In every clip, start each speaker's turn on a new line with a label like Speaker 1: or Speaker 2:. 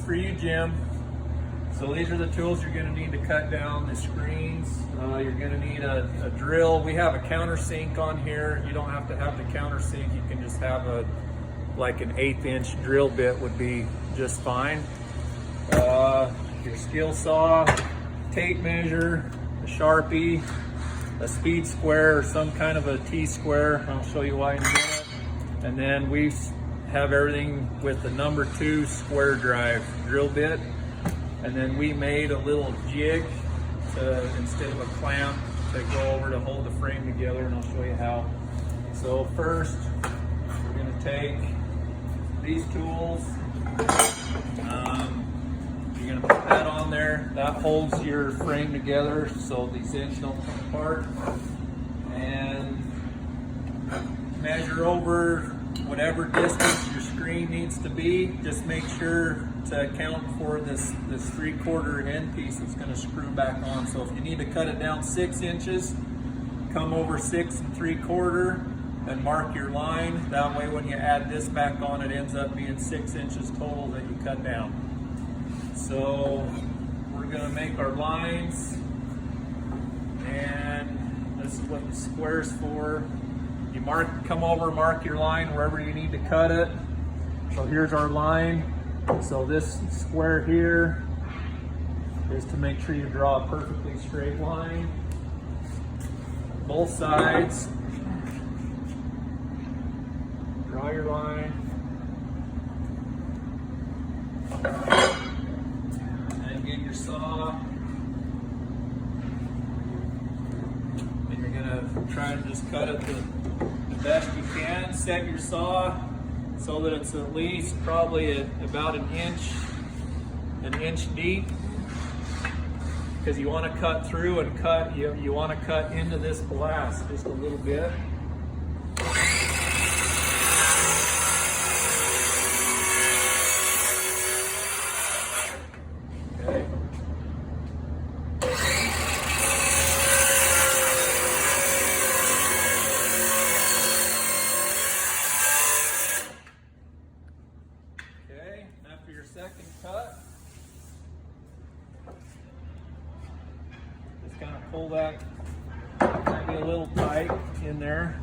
Speaker 1: for you, Jim. So these are the tools you're going to need to cut down the screens. You're going to need a drill. We have a countersink on here. You don't have to have the countersink. You can just have like an 1/8 inch drill bit would be just fine. Your skill saw, tape measure, a Sharpie, a speed square or some kind of a T-square. I'll show you why in a minute. And then we have everything with the number 2 square drive drill bit. And then we made a little jig instead of a clamp to go over to hold the frame together, and I'll show you how. So first, we're going to take these tools. You're going to put that on there. That holds your frame together so these ends don't come apart. And measure over whatever distance your screen needs to be. Just make sure to account for this 3/4 end piece that's going to screw back on. So if you need to cut it down 6 inches, come over 6 3/4 and mark your line. That way when you add this back on, it ends up being 6 inches total that you cut down. So we're going to make our lines, and this is what the square's for. You come over, mark your line wherever you need to cut it. So here's our line. So this square here is to make sure you draw a perfectly straight line. Both sides. Draw your line. And get your saw. And you're gonna try to just cut it the best you can. Set your saw so that it's at least probably about an inch deep, because you want to cut through and cut. You want to cut into this glass just a little bit. Okay. After your second cut, just kind of pull that, might be a little tight in there.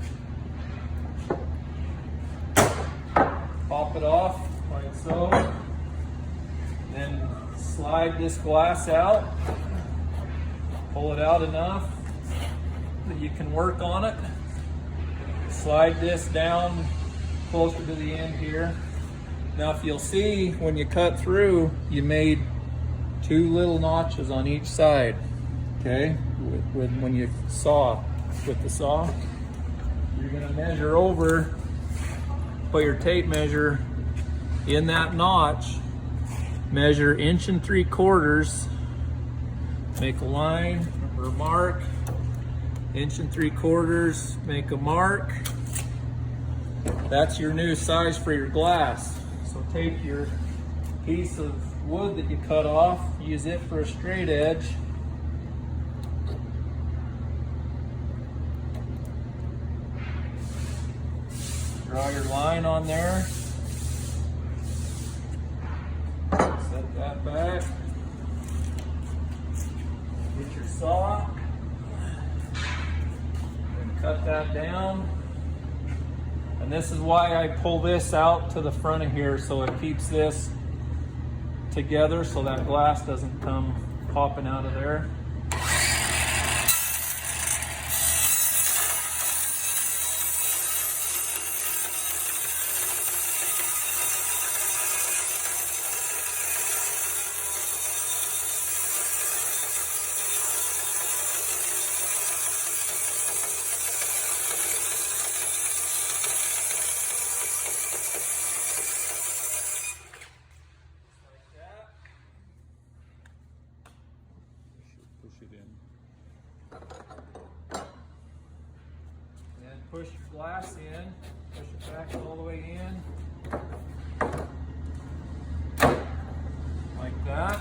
Speaker 1: Pop it off like so. Then slide this glass out. Pull it out enough that you can work on it. Slide this down closer to the end here. Now if you'll see, when you cut through, you made 2 little notches on each side, okay? When you saw, with the saw, you're gonna measure over, put your tape measure in that notch, measure 1 3/4, make a line or a mark, 1 3/4, make a mark. That's your new size for your glass. So take your piece of wood that you cut off, use it for a straight edge. Draw your line on there. Set that back. Get your saw and cut that down. And this is why I pull this out to the front of here, so it keeps this together so that glass doesn't come popping out of there. Push it in. And push your glass in, push it back all the way in. Like that.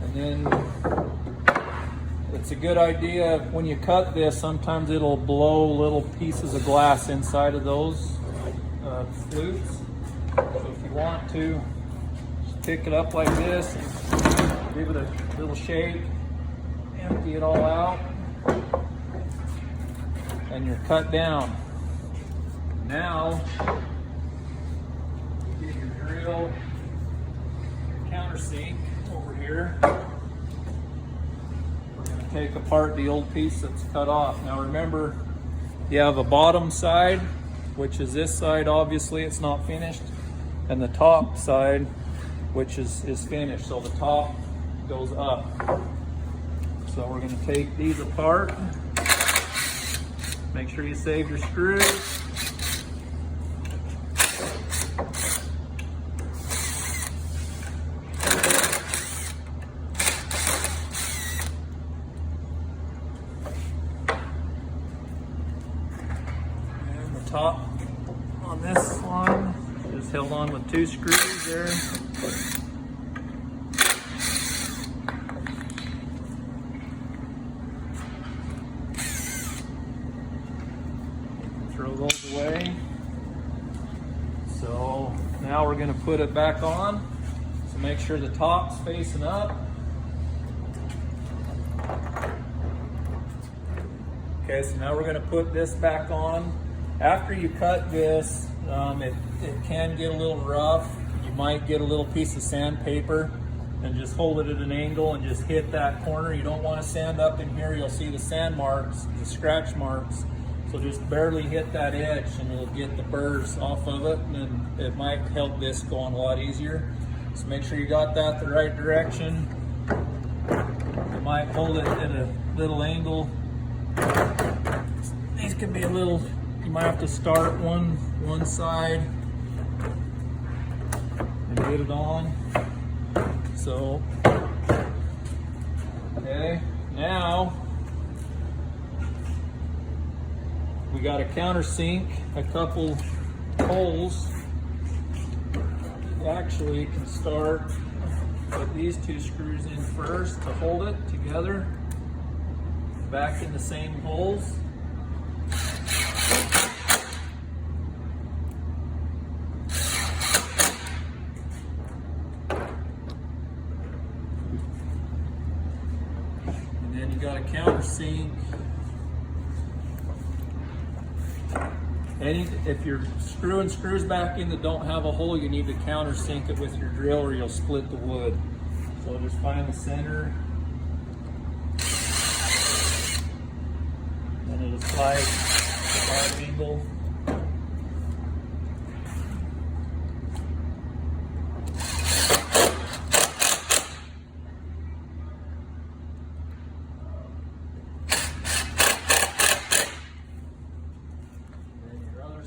Speaker 1: And then it's a good idea when you cut this, sometimes it'll blow little pieces of glass inside of those flutes. So if you want to, just pick it up like this, and give it a little shake, empty it all out, and you're cut down. Now, you get your drill, your countersink over here. We're going to take apart the old piece that's cut off. Now remember, you have a bottom side, which is this side, obviously it's not finished, and the top side, which is finished. So the top goes up. So we're going to take these apart. Make sure you save your screws. And the top on this one is held on with 2 screws there. Throw those away. So now we're going to put it back on. So make sure the top's facing up. Okay, so now we're going to put this back on. After you cut this, it can get a little rough. You might get a little piece of sandpaper and just hold it at an angle and just hit that corner. You don't want to sand up in here. You'll see the sand marks, the scratch marks. So just barely hit that edge and it'll get the burrs off of it, and then it might help this go on a lot easier. So make sure you got that the right direction. You might hold it at a little angle. These can be a little, you might have to start one side and get it on. So, okay, now we got a countersink, a couple holes. You actually can start, put these 2 screws in first to hold it together, back in the same holes. And then you got a countersink. If you're screwing screws back in that don't have a hole, you need to countersink it with your drill or you'll split the wood. So just find the center. And it'll slide at an angle.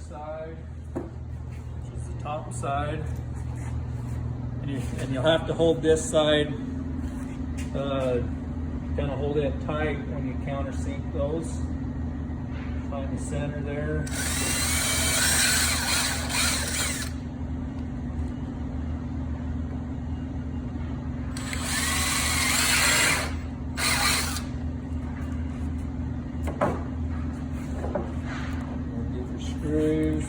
Speaker 1: Side, which is the top side, and you'll have to hold this side, kind of hold it tight when you countersink those. Find the center there. Screws.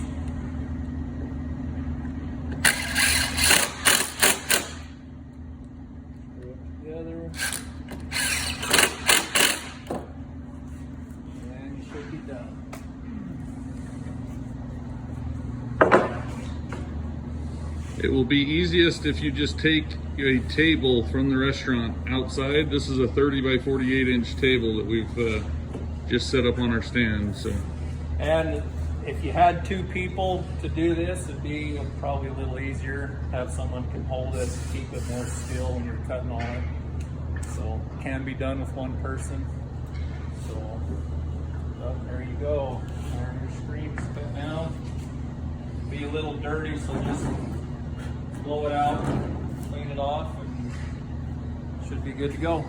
Speaker 1: Screw it together. And you should be done.
Speaker 2: It will be easiest if you just take a table from the restaurant outside. This is a 30 by 48 inch table that we've just set up on our stand. So.
Speaker 1: And if you had 2 people to do this, it'd be probably a little easier. Have someone can hold it, keep it more still when you're cutting on it. So it can be done with 1 person. So there you go. There your screens cut down. Be a little dirty, so just blow it out, clean it off, and should be good to go.